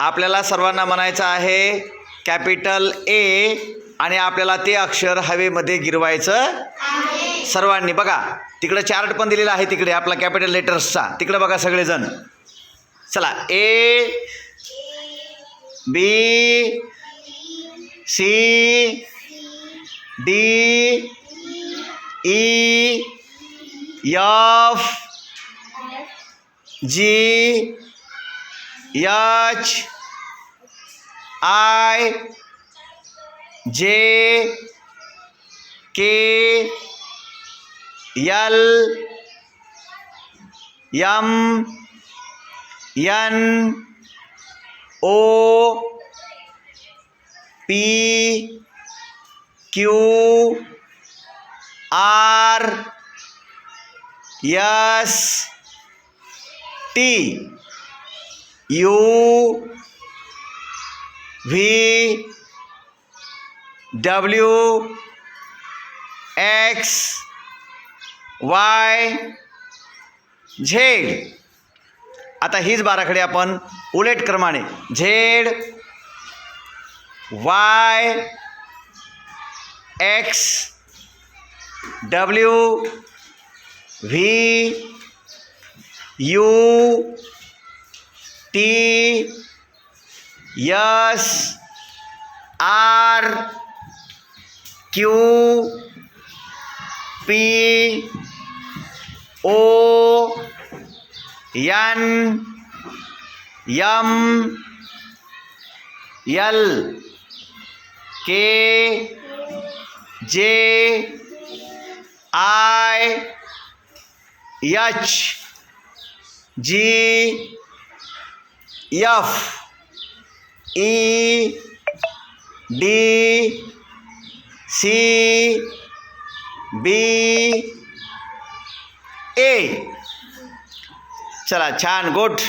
आपल्याला सर्वांना म्हणायचं आहे कॅपिटल ए आणि आपल्याला ते अक्षर हवेमध्ये गिरवायचं आहे. सर्वांनी बघा तिकडे चार्ट पण दिलेला आहे तिकडे आपला कॅपिटल लेटर्सचा. तिकडे बघा सगळेजण. चला A B C D E F G H I J K L M N O P Q R S T U V W X Y Z. आता हीच बाराखडी आपण उलट क्रमाने Z Y X W V U T S R Q P O N M L K J I H G F E D C B A. चला छान good.